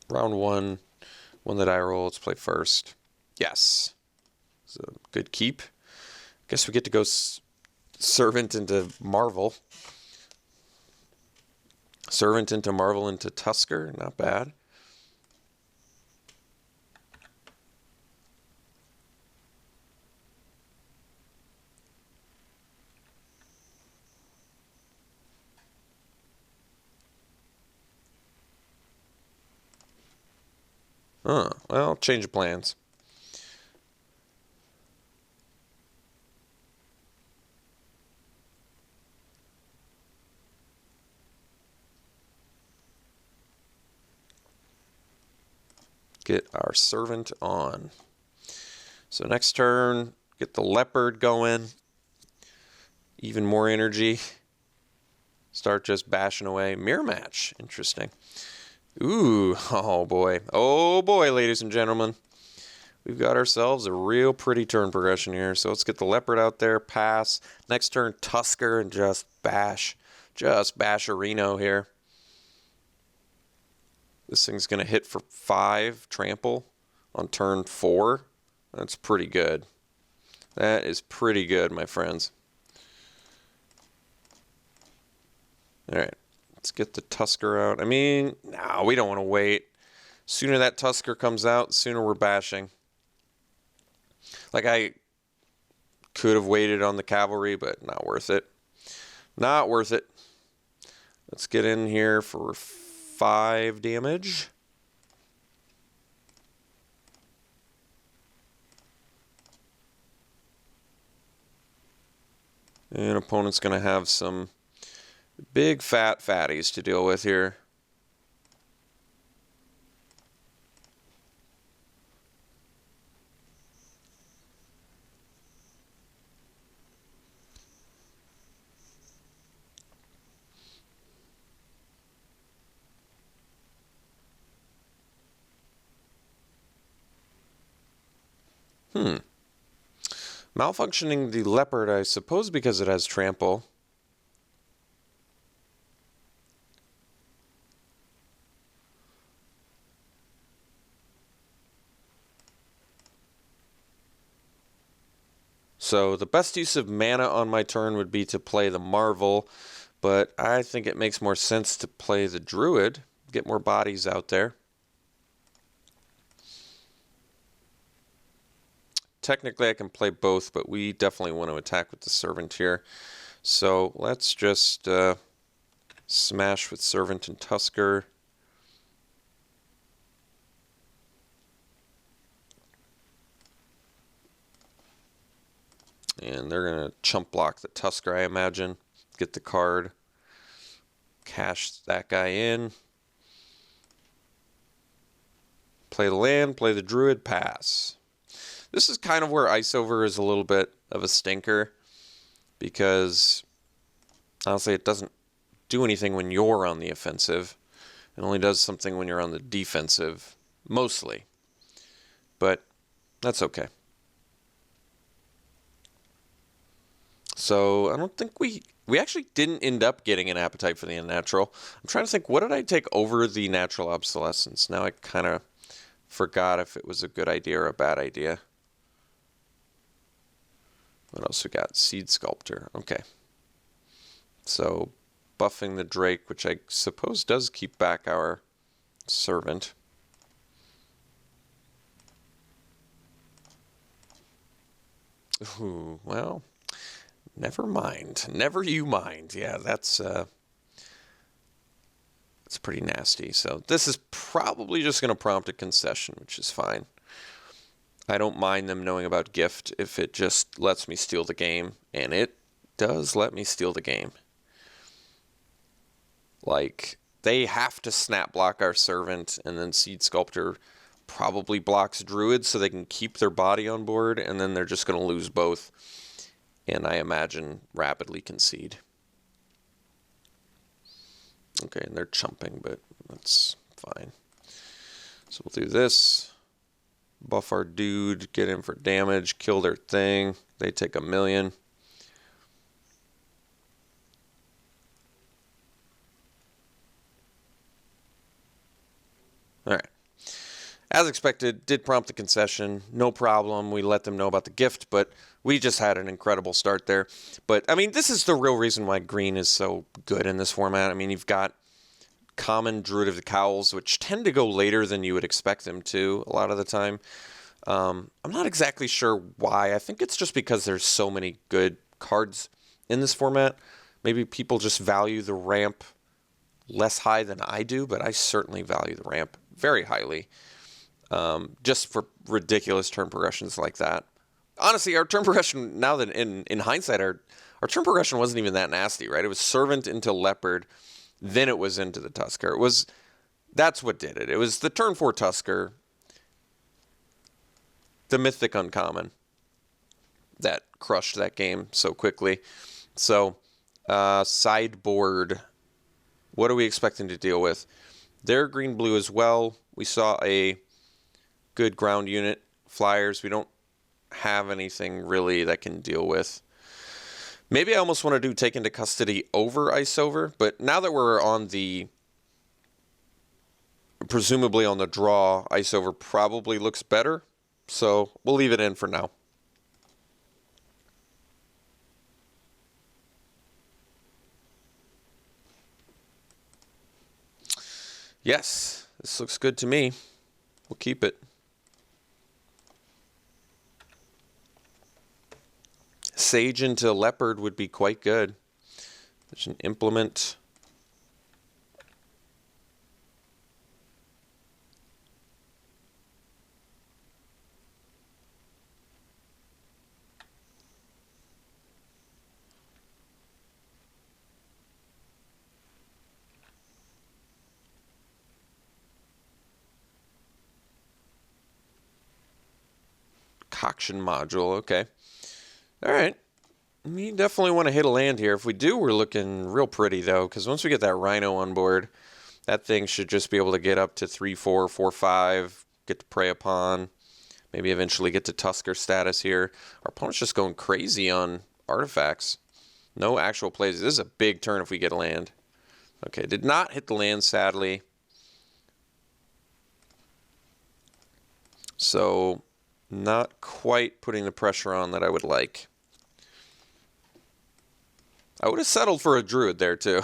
round one that I roll. Let's play first. Yes. It's a good keep. Guess we get to go Servant into Marvel. Servant into Marvel into Tusker. Not bad. Well, change of plans. Get our Servant on. So next turn, get the Leopard going. Even more energy. Start just bashing away. Mirror match. Interesting. Ooh, oh boy. Oh boy, ladies and gentlemen. We've got ourselves a real pretty turn progression here. So let's get the Leopard out there, pass. Next turn, Tusker, and just bash. Just bash a Reno here. This thing's going to hit for 5 trample on turn 4. That's pretty good. That is pretty good, my friends. All right, let's get the Tusker out. I mean, no, we don't want to wait. Sooner that Tusker comes out, sooner we're bashing. Like, I could have waited on the cavalry, but not worth it. Not worth it. Let's get in here for 5 damage. And opponent's going to have some big fat fatties to deal with here. Malfunctioning the Leopard, I suppose, because it has trample. So the best use of mana on my turn would be to play the Marvel, but I think it makes more sense to play the Druid, get more bodies out there. Technically I can play both, but we definitely want to attack with the Servant here. So let's just smash with Servant and Tusker. And they're going to chump block the Tusker, I imagine. Get the card. Cash that guy in. Play the land, play the Druid, pass. This is kind of where Ice Over is a little bit of a stinker. Because, honestly, it doesn't do anything when you're on the offensive. It only does something when you're on the defensive. Mostly. But, that's okay. So, I don't think we actually didn't end up getting an Appetite for the Unnatural. I'm trying to think, what did I take over the Natural Obsolescence? Now I kind of forgot if it was a good idea or a bad idea. What else we got? Seed Sculptor. Okay. So, buffing the Drake, which I suppose does keep back our Servant. Ooh, well... Never mind. Never you mind. Yeah, that's pretty nasty. So this is probably just going to prompt a concession, which is fine. I don't mind them knowing about Gift if it just lets me steal the game. And it does let me steal the game. Like, they have to snap block our Servant, and then Seed Sculptor probably blocks Druid so they can keep their body on board, and then they're just going to lose both. And I imagine rapidly concede. Okay, and they're chumping, but that's fine. So we'll do this. Buff our dude, get in for damage, kill their thing. They take 1,000,000. Alright, as expected, did prompt the concession. No problem. We let them know about the gift, but we just had an incredible start there. But, I mean, this is the real reason why green is so good in this format. I mean, you've got common Druid of the Cowls, which tend to go later than you would expect them to a lot of the time. I'm not exactly sure why. I think it's just because there's so many good cards in this format. Maybe people just value the ramp less high than I do, but I certainly value the ramp very highly. Just for ridiculous turn progressions like that. Honestly, our turn progression, now that in hindsight, our turn progression wasn't even that nasty, right? It was Servant into Leopard, then it was into the Tusker. That's what did it. It was the turn 4 Tusker, the Mythic Uncommon, that crushed that game so quickly. So, sideboard, what are we expecting to deal with? They're green-blue as well. We saw a good ground unit, flyers. We don't have anything really that can deal with. Maybe I almost want to do take into custody over ice over, but now that we're on the, presumably on the draw, ice over probably looks better. So we'll leave it in for now. Yes, this looks good to me. We'll keep it. Sage into Leopard would be quite good. There's an implement. Concoction module, okay. All right. We definitely want to hit a land here. If we do, we're looking real pretty, though, because once we get that Rhino on board, that thing should just be able to get up to 3-4, 4-5, get to prey upon, maybe eventually get to Tusker status here. Our opponent's just going crazy on artifacts. No actual plays. This is a big turn if we get a land. Okay, did not hit the land, sadly. So, not quite putting the pressure on that I would like. I would have settled for a Druid there, too.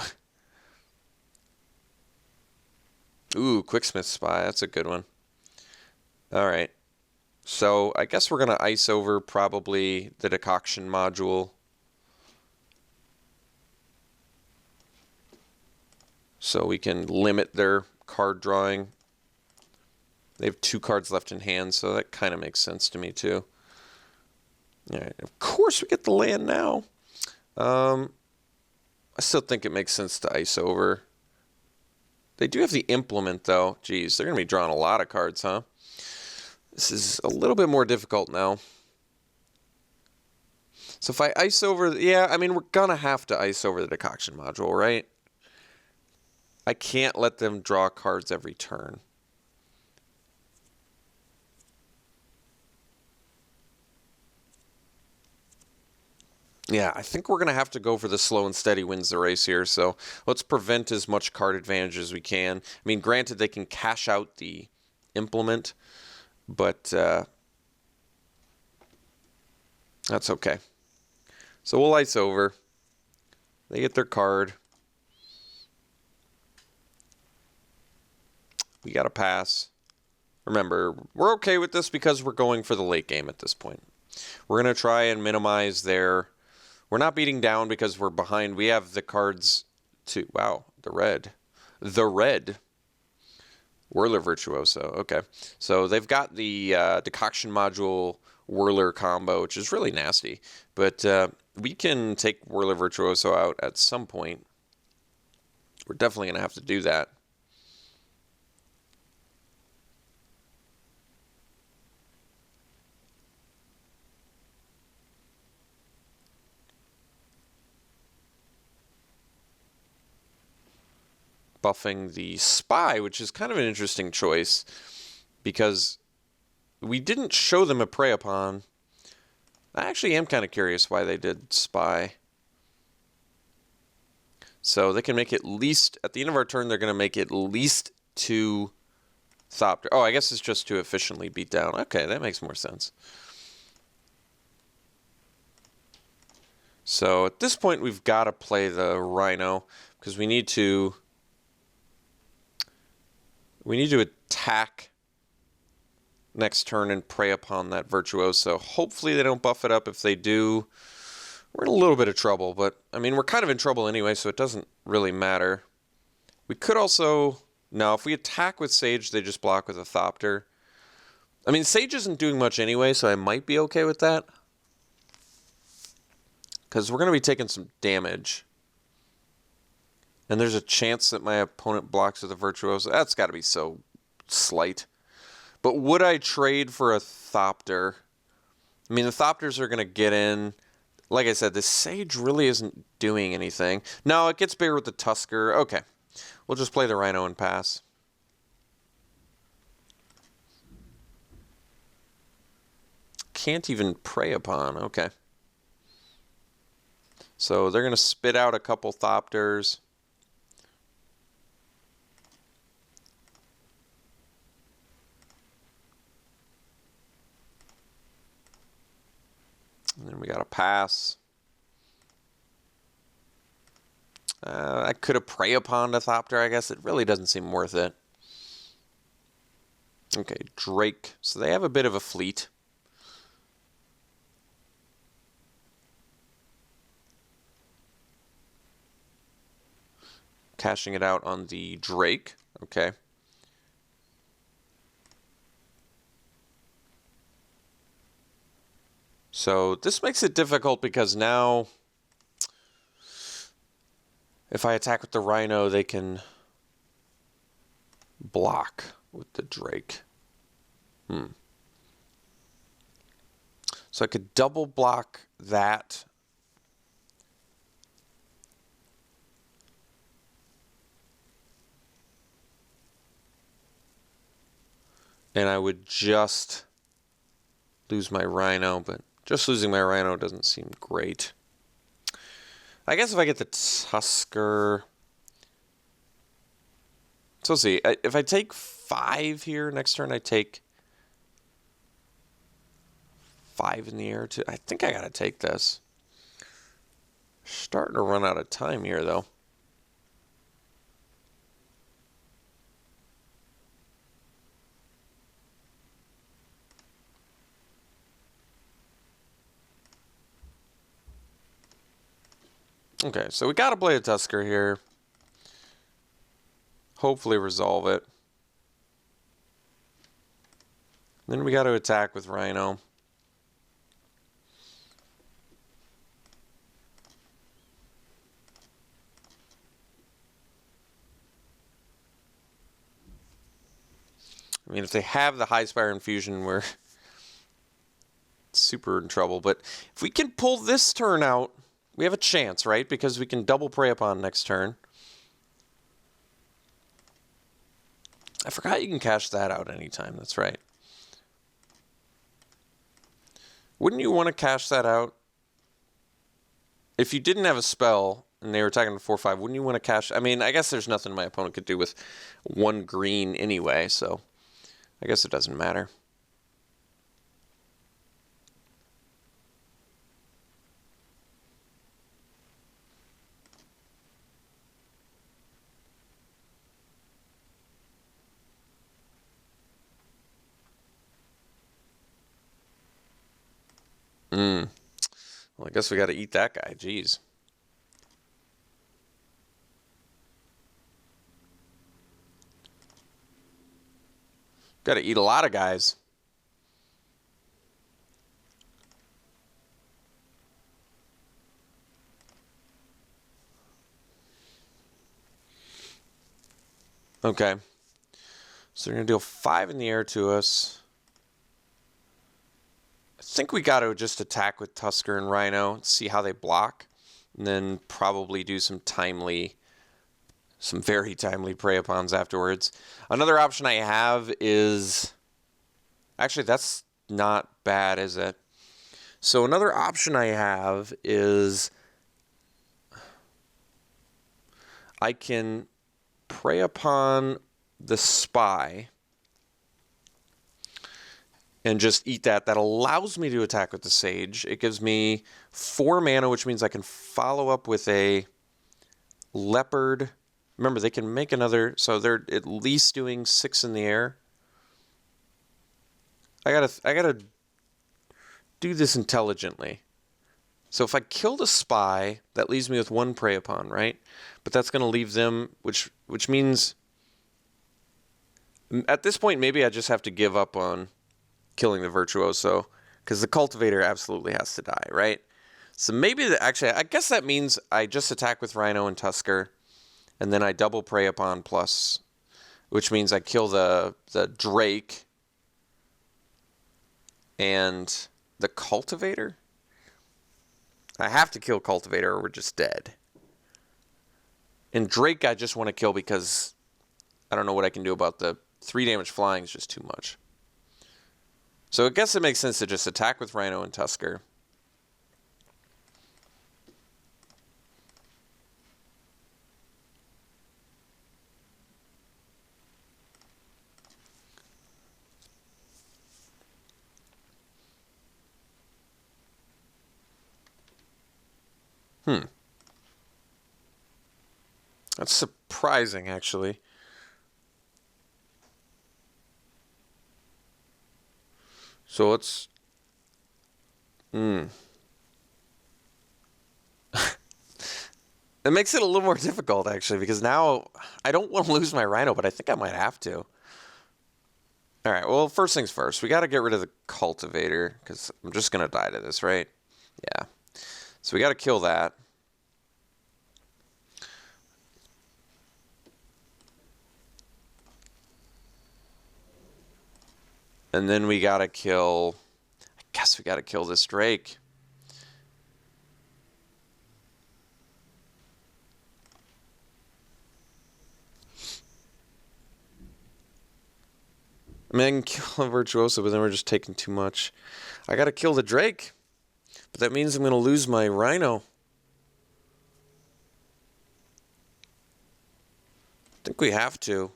Ooh, Quicksmith Spy. That's a good one. All right. So, I guess we're going to ice over probably the Decoction module. So we can limit their card drawing. They have 2 cards left in hand, so that kind of makes sense to me, too. All right. Of course, we get the land now. I still think it makes sense to ice over. They do have the implement, though. Geez, they're going to be drawing a lot of cards, huh? This is a little bit more difficult now. So if I ice over... Yeah, I mean, we're going to have to ice over the Decoction module, right? I can't let them draw cards every turn. Yeah, I think we're going to have to go for the slow and steady wins the race here. So let's prevent as much card advantage as we can. I mean, granted, they can cash out the implement, but that's okay. So we'll ice over. They get their card. We got to pass. Remember, we're okay with this because we're going for the late game at this point. We're going to try and minimize their... We're not beating down because we're behind. We have the cards to... Wow, the red. The red. Whirler Virtuoso. Okay. So they've got the Decoction Module Whirler combo, which is really nasty. But we can take Whirler Virtuoso out at some point. We're definitely going to have to do that. Buffing the Spy, which is kind of an interesting choice because we didn't show them a prey upon. I actually am kind of curious why they did Spy. So they can make at least, at the end of our turn, they're going to make at least 2 Thopter. Oh, I guess it's just to efficiently beat down. Okay, that makes more sense. So at this point, we've got to play the Rhino because we need to attack next turn and prey upon that Virtuoso. Hopefully they don't buff it up. If they do, we're in a little bit of trouble. But, I mean, we're kind of in trouble anyway, so it doesn't really matter. We could also... No, if we attack with Sage, they just block with a Thopter. I mean, Sage isn't doing much anyway, so I might be okay with that. Because we're going to be taking some damage. And there's a chance that my opponent blocks with a Virtuoso. That's got to be so slight. But would I trade for a Thopter? I mean, the Thopters are going to get in. Like I said, the Sage really isn't doing anything. No, it gets bigger with the Tusker. Okay. We'll just play the Rhino and pass. Can't even prey upon. Okay. So they're going to spit out a couple Thopters. And then we got to pass. I could have prey upon a Thopter, I guess. It really doesn't seem worth it. Okay, Drake. So they have a bit of a fleet. Cashing it out on the Drake. Okay. So this makes it difficult because now if I attack with the Rhino, they can block with the Drake. So I could double block that. And I would just lose my Rhino, but just losing my Rhino doesn't seem great. I guess if I get the Tusker... So let's see. If I take 5 here, next turn I take 5 in the air too. I think I gotta take this. Starting to run out of time here, though. Okay, so we gotta play a Tusker here. Hopefully resolve it. Then we gotta attack with Rhino. I mean, if they have the High Spire Infusion, we're super in trouble. But if we can pull this turn out, we have a chance, right? Because we can double prey upon next turn. I forgot you can cash that out anytime. That's right. Wouldn't you want to cash that out? If you didn't have a spell and they were attacking the 4/5, wouldn't you want to cash? I mean, I guess there's nothing my opponent could do with 1 green anyway, so I guess it doesn't matter. Well, I guess we got to eat that guy. Jeez. Got to eat a lot of guys. Okay. So they're going to deal 5 in the air to us. I think we got to just attack with Tusker and Rhino, see how they block, and then probably do some very timely prey upons afterwards. Another option I have is... Actually, that's not bad, is it? So another option I have is... I can prey upon the Spy and just eat that. That allows me to attack with the Sage. It gives me 4 mana, which means I can follow up with a Leopard. Remember, they can make another, so they're at least doing 6 in the air. I gotta do this intelligently. So if I kill the Spy, that leaves me with 1 Prey Upon, right? But that's gonna leave them, which means at this point maybe I just have to give up on killing the Virtuoso, because the Cultivator absolutely has to die, right? So maybe actually I guess that means I just attack with Rhino and Tusker, and then I double Prey Upon plus, which means I kill the Drake and the Cultivator. I have to kill Cultivator or we're just dead. And Drake I just want to kill because I don't know what I can do about the 3 damage flying is just too much. So I guess it makes sense to just attack with Rhino and Tusker. That's surprising, actually. So let's... It makes it a little more difficult, actually, because now I don't want to lose my Rhino, but I think I might have to. All right, well, first things first. We got to get rid of the Cultivator, because I'm just going to die to this, right? Yeah. So we got to kill that. And then we got to kill... I guess we got to kill this Drake. I mean, I can kill a Virtuoso, but then we're just taking too much. I got to kill the Drake. But that means I'm going to lose my Rhino. I think we have to.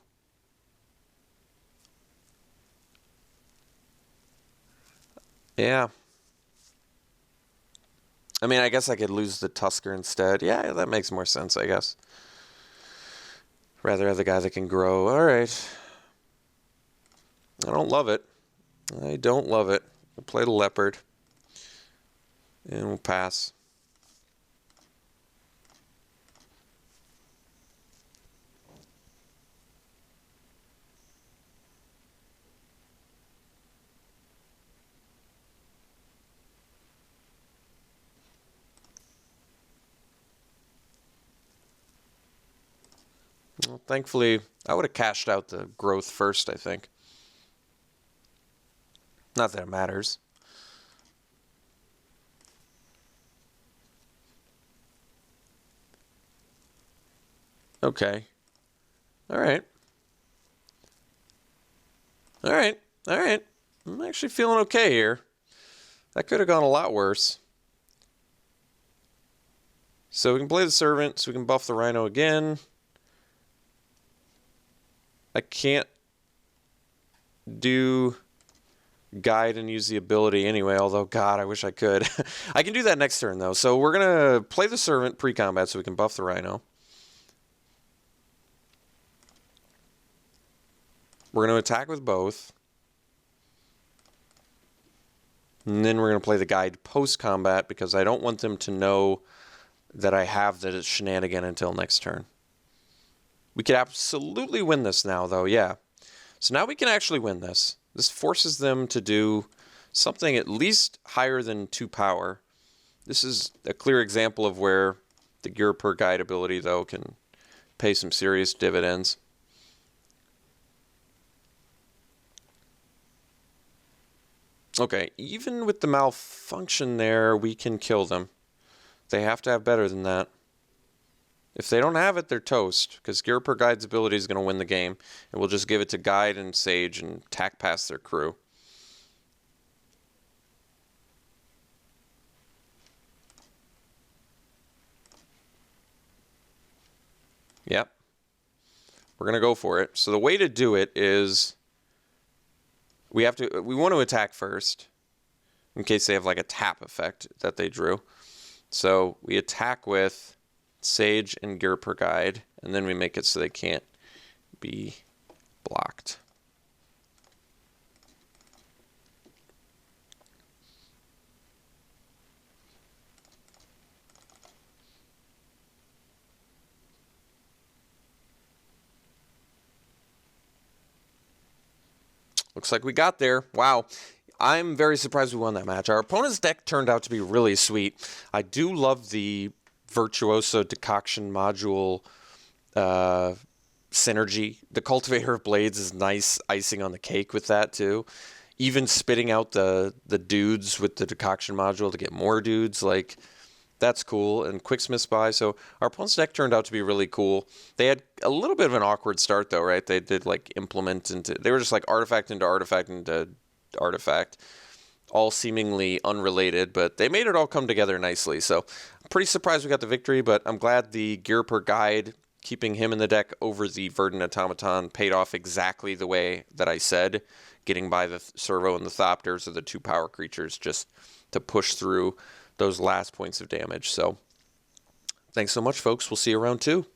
Yeah. I mean, I guess I could lose the Tusker instead. Yeah, that makes more sense, I guess. Rather have the guy that can grow. All right. I don't love it. I don't love it. We'll play the Leopard. And we'll pass. Well, thankfully, I would have cashed out the growth first, I think. Not that it matters. Okay. All right. All right. All right. I'm actually feeling okay here. That could have gone a lot worse. So we can play the Servant, so we can buff the Rhino again. I can't do Guide and use the ability anyway, although, God, I wish I could. I can do that next turn, though. So we're going to play the Servant pre-combat so we can buff the Rhino. We're going to attack with both. And then we're going to play the Guide post-combat because I don't want them to know that I have the shenanigan until next turn. We could absolutely win this now, though, yeah. So now we can actually win this. This forces them to do something at least higher than 2 power. This is a clear example of where the Gear per Guide ability, though, can pay some serious dividends. Okay, even with the malfunction there, we can kill them. They have to have better than that. If they don't have it, they're toast, because Gear per Guide's ability is going to win the game, and we'll just give it to Guide and Sage and tack past their crew. Yep. We're going to go for it. So the way to do it is We want to attack first in case they have like a tap effect that they drew. So we attack with Sage and Gear Per Guide, and then we make it so they can't be blocked. Looks like we got there. Wow. I'm very surprised we won that match. Our opponent's deck turned out to be really sweet. I do love the Virtuoso Decoction Module synergy. The Cultivator of Blades is nice icing on the cake with that too. Even spitting out the dudes with the Decoction Module to get more dudes, like, that's cool. And Quicksmith Spy. So our opponent's deck turned out to be really cool. They had a little bit of an awkward start though, right? They did like implement into, they were just like artifact into artifact into artifact, all seemingly unrelated, but they made it all come together nicely. So I'm pretty surprised we got the victory, but I'm glad the Gear Per Guide, keeping him in the deck over the Verdant Automaton, paid off exactly the way that I said. Getting by the Servo and the Thopters are the 2 power creatures just to push through those last points of damage. So thanks so much, folks. We'll see you around 2.